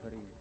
Farida.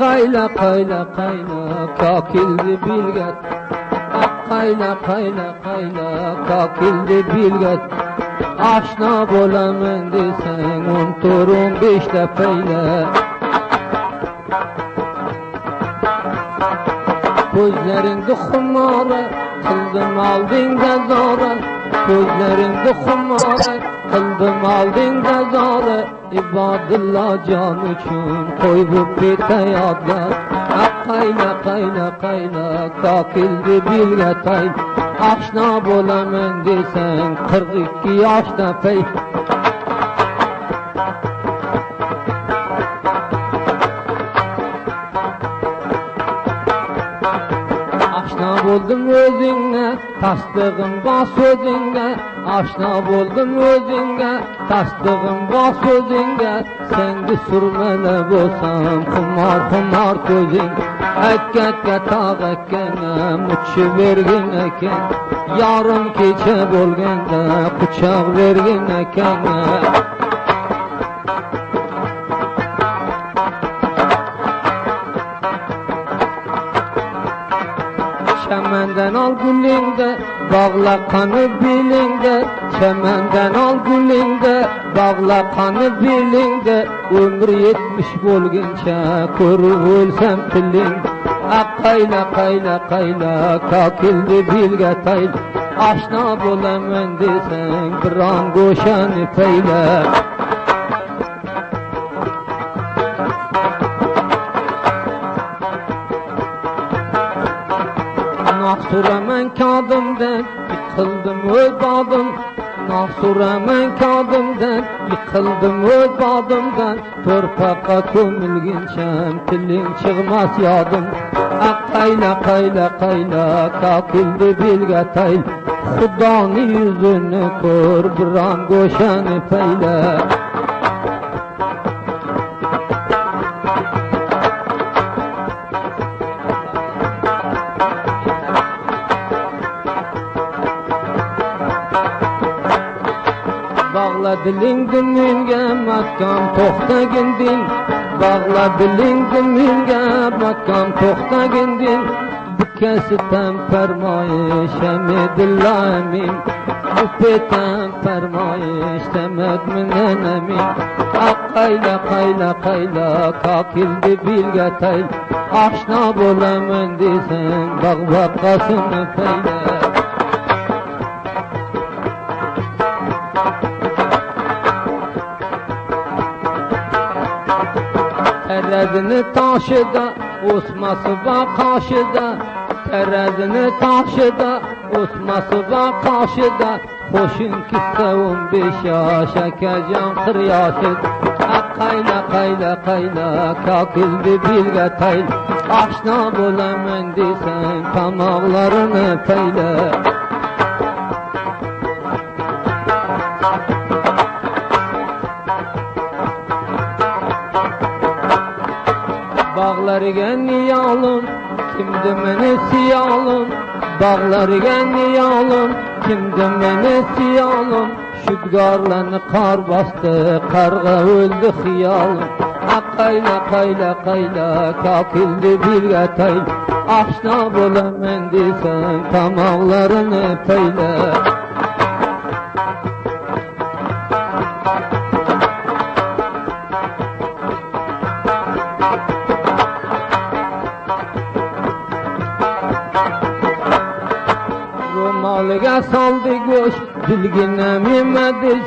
Qayla qayla qayla kakildi bilgat. Qayla qayla qayla kakildi bilgat. Aşna bolaman desang 14-15 da payla. Gözleringde xumara qildim aldingda zora. Gözleringde xumara qildim aldingda zora. İbadullah can üçün koyup bitayadlar. Qayla qayla qayla kakildi bilgatay. Aşna bolaman desang 42 yaşda pay. Aşna buldum özüne, tasdığım bas özüne. Aşna buldum özüne, tasdığım bas özüne. Sendi sürmene bolsam, kumar kumar gözün. Hakkatka tağ ekkene, muçu vergin eken. Yarım keche bolganda, kuchaq vergin eken. Çemenden al gülünde, bağla kanı bilinde. Çemenden al gülünde, bağla kanı bilinde. Ömür 70 bolguncha ko'rib o'lsam tiling. Qayla qayla qayla kakildi bilgatay. Aşna bolaman desang biron go'shani payla. Suraman kadımdan yıkıldım özbadım. Suraman kadımdan yıkıldım özbadımdan. Torpaqa ko'milgincham tiling chiqmas yodim. Qayla qayla qayla kakildi bilgatay. Xudoni yuzini ko'r biron go'shani payla. Bağla dilingdi menga makam to'xtaginding. Bağla dilingdi menga makam to'xtaginding. Bukasitam farmoyish hamidillah amin. Bupetam farmoyish tamadminan amin. Qayla qayla qayla kakildi bilgatay. Aşna bolaman desang bag'baqasini payla. Terazini taşıda, osması va qaşıda. Terazini taşıda, osması va qaşıda. Qo'shin kissa 15 yosh, akajon 40 yoshida. Qayla qayla qayla kakildi bilgatay. Aşna bolaman desang tomoqlarini payla. Bağlarga niyolum, kimdi meni siyolum. Bağlarga niyolum, kimdi meni siyolum. Shudgorlarni qor bosdi, qarg'a o'ldi xiyolum. Qayla qayla qayla kakildi birga tayl Aşna bo'laman desang tomoqlarini payla Ro'moliga soldi go'sht dilginam yemadiz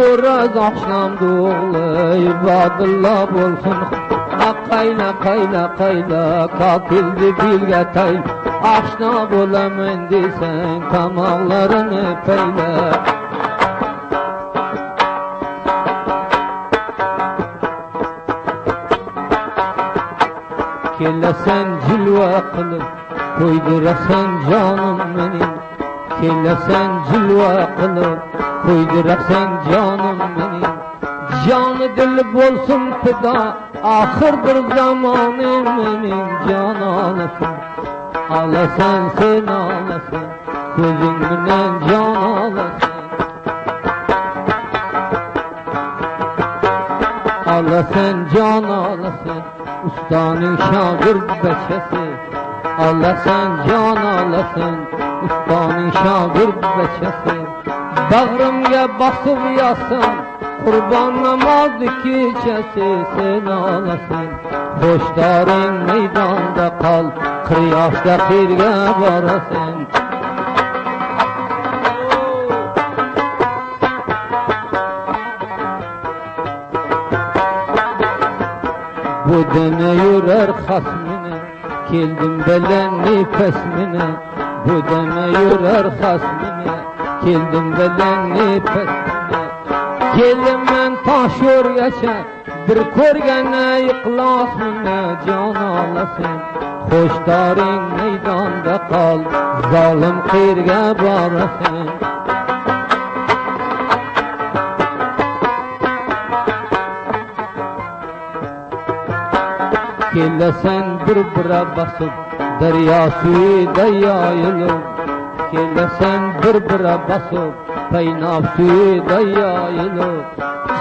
O'raz oqshomda o'g'li ibodillo bo'lsin Qayla qayla qayla kokildi birga tayl Oshno bo'laman desang tomoqlarini payla Kelasan jilva qilib qo'ydirasan jonim mening Kelasan jilva qilib qo'ydirasan jonim mening Joni dil bo'lsin fido Ahir bir zamonim mening jon olasan Olasan sen olasan Ko'zing bilan jon olasan Olasan jon olasan Ustoning shogird bachasi Olasan jon olasan Ustoning shogird bachasi Bag'rimga bosib yotsin Qurban namozi kechasi sen olasan Xo'shdoring maydonda qol Qiryoshda qirga borasan Bu dana yurar xasmini Keldim bilan nefasmini Bu dana yurar xasmini Keldim bilan nefasmini Keliman tosh o'rgacha bir ko'rgana ixlosmini jon olasan Xo'shdoring maydonda qol zolim qirga borasan Kelasan bir-bira bosib daryo suvida yoyilib Kelasan bir-bira bosib Qaynoq suvida yoyilib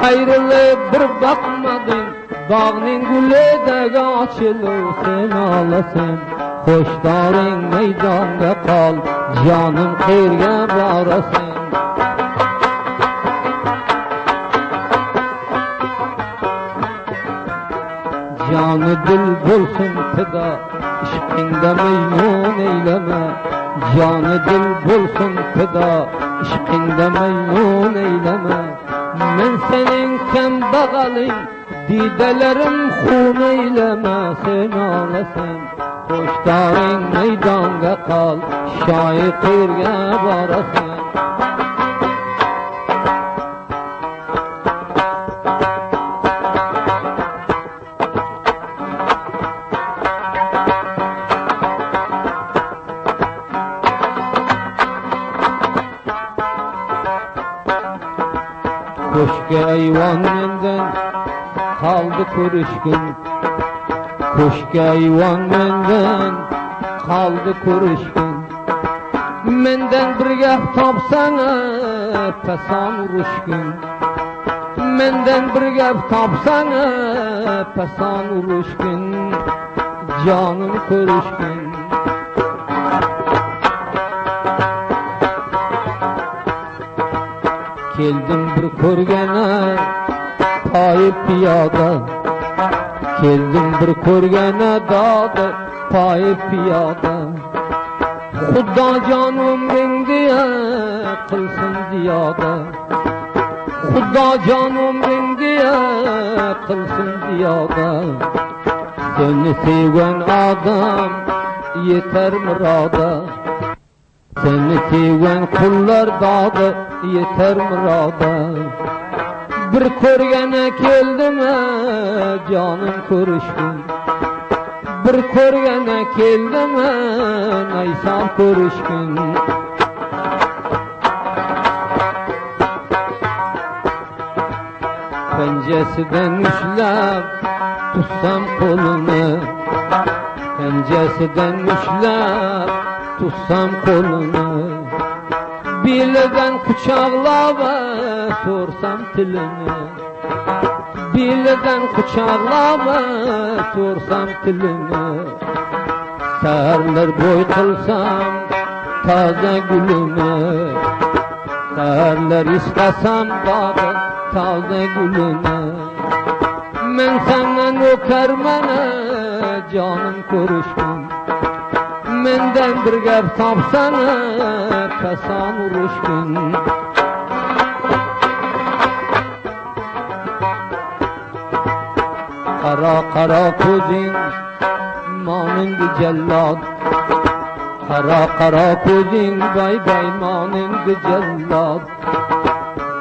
Qayrilib bir boqmading Bog'ning gulidagi ochilib sen olasan Xo'shdoring maydonga qol jonim qirga borasan Joni dil bo'lsin fido ishqingda maymun eylama Joni dil bo'lsin fido ishqingda maymun eylama Men sening kambag'aling Didalarim xun eylama sen olasan Xo'shdoring maydonga qol shoyi qirga borasan Ko'shki ayvon mendan qoldi ko'rishgin Ko'shki ayvon mendan qoldi ko'rishgin Mendan bir gap topsana pason urushgin Mendan bir gap topsana pason urushgin Jonim ko'rishgin Keldim bir ko'rgana toyib piyoda Keldim bir ko'rgana dodi toyib piyoda Xudo jon umringga qilsin ziyoda Xudo jon umringga qilsin ziyoda Seni sevgan odam yetar muroda Seni sevgan qullar dodi yetar muroda Bir ko'rgana keldim jonim ko'rishgin Bir ko'rgana keldim naysam ko'rishgin Penjasidan ushlab tutsam qo'lini Penjasidan ushlab tutsam qo'lini Belidan quchoqlab so'rsam tilini Dilden kucağlama sorsam tilini, seherler boy kılsam taze gülünü, seherler istasam dağı taze gülünü. Men senden ökermene canım koruşkun, menden bir gap tapsana pesan uruşkun. Kara kara kuzin manındı cellat, kara kara kuzin bay bay manındı cellat.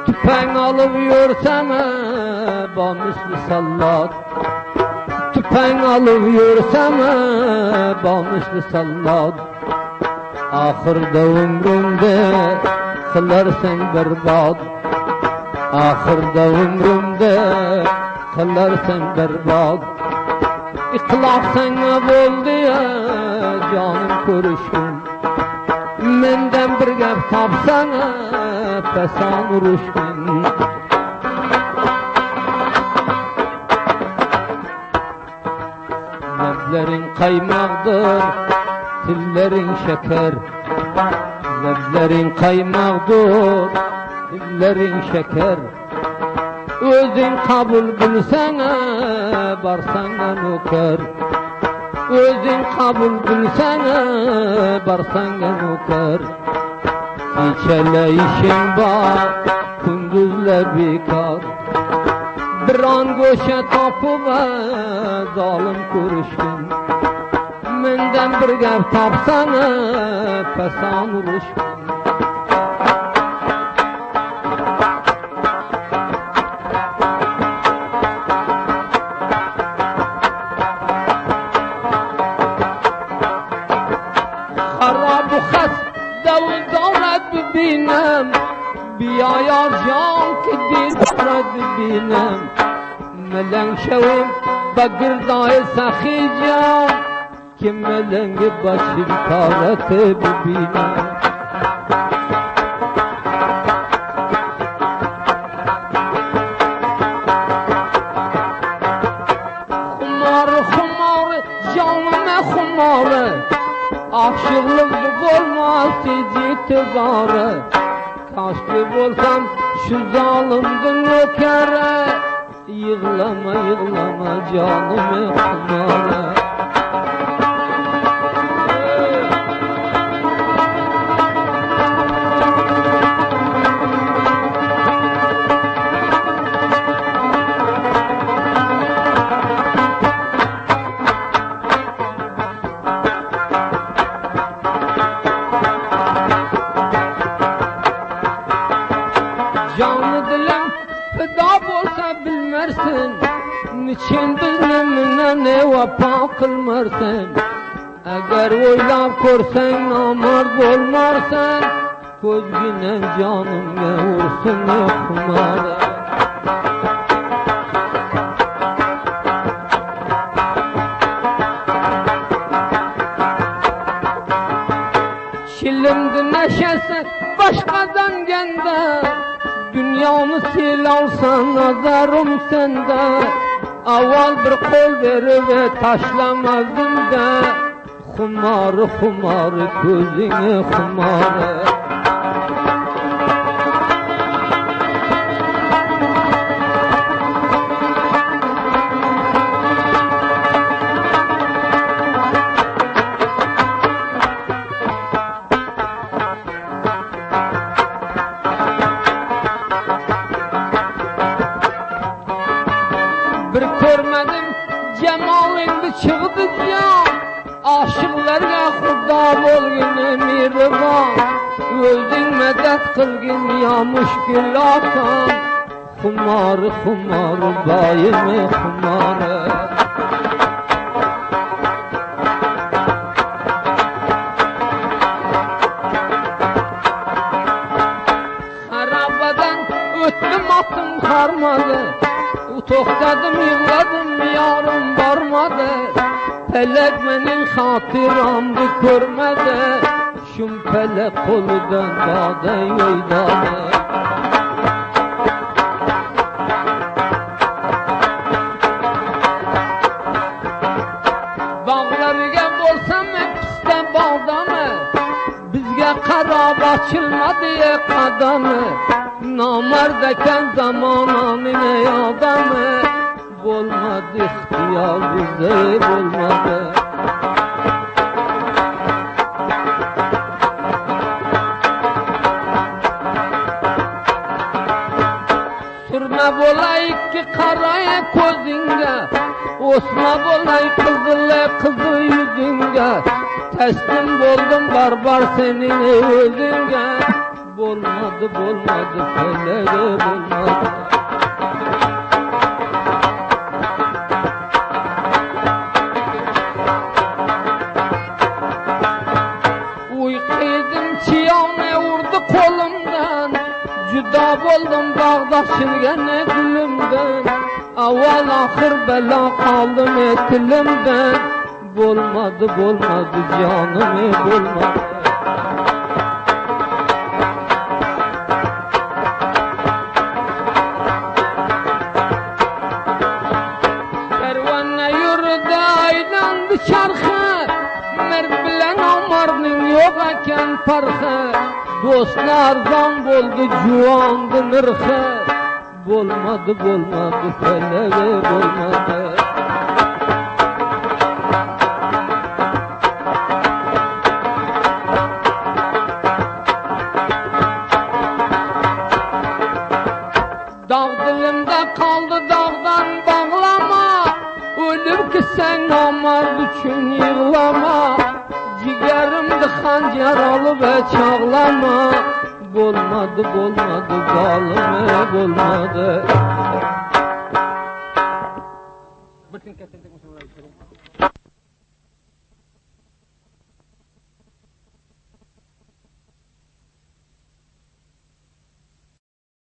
Tüpen alıp yörseme bamışlı sallat, tüpen alıp yörseme bamışlı sallat. Ahırda ömrümde kılarsın berbat, ahırda ömrümde kılarsın berbat. İqlaq sana boldu ya canım körüşkün, menden bir gap tapsana pesan uruşkun. Leblerin kaymağdır, tillerin şeker. Leblerin kaymağdır, tillerin şeker. Özün kabul bilsene, barsana nöker. Özün kabul bilsene, barsana nöker. Hiçele işim var, gündüzler bekar. Bir an göşe tapıp zalim körüşkün, menden bir gap tapsana pesan uruşkun. Harab xas davlat bibinem, biyayar can ki dilrat bibinem. Melen şevim bagırdayı sakhicam, ki melengi başır karate bibinem. Xumarı xumarı canıma xumarı, aşıqlık olmaz itibarı. Kaşki bolsam şu zalimdin ökere, yığlama yığlama canımı xumarı. Canı dilim fida bolsa bilmersin, niçin bizimle ne vapa kılmarsın. Eğer oylap korsen namard olmarsan, gözgünen canımga vursun xumarı. Şilimdi neşesi başkadan gende, dünyamı sil alsan nazarım sende. Aval bir kol verir ve taşlamazdım da, xumarı xumarı gözüne xumarı. Bir görmedim cemalingni çıktı can, aşıqlarga xudo bo'lgin mehribon. O'zing madad qilgin ya mushkul oson, xumarı xumarı boyimi xumarı. Harabadan o'tdim atım qarmadı, to'xtadim yig'ladim yorim bormadi. Felek mening xotiramni ko'rmadi, shum felek qo'lidan boday o'ydadi. Dağlarga bolsam piste bağdamı, bizge qarab açılmadı qadamı. Namard eken zamananın ey adamı, bolmadı ixtiyar bizde bolmadı. Sürme bolay ki qaraya ko'zingga, osma bolay qizil yüzünge. Teslim boldum barbar senin özünge. Bolmadı feleğe bolmadı. Uykuydım çiyane vurdu kolumdan, cüda boldum bağdaşırgene gülümden. Avval ahır bela kaldım etilimden. Bolmadı canım bolmadı. Kervanla yürüdü aylandı çarxı, mert bilen amarının yok eken farkı. Dostlar zan boldu juandı nırxı, bolmadı feleğe bolmadı. Dağ dilimde kaldı dağdan bağlama, ölür ki sen namard üçün yığlama. Ciğerimde xancar alıp çağlama, bolmadı zalime bolmadı.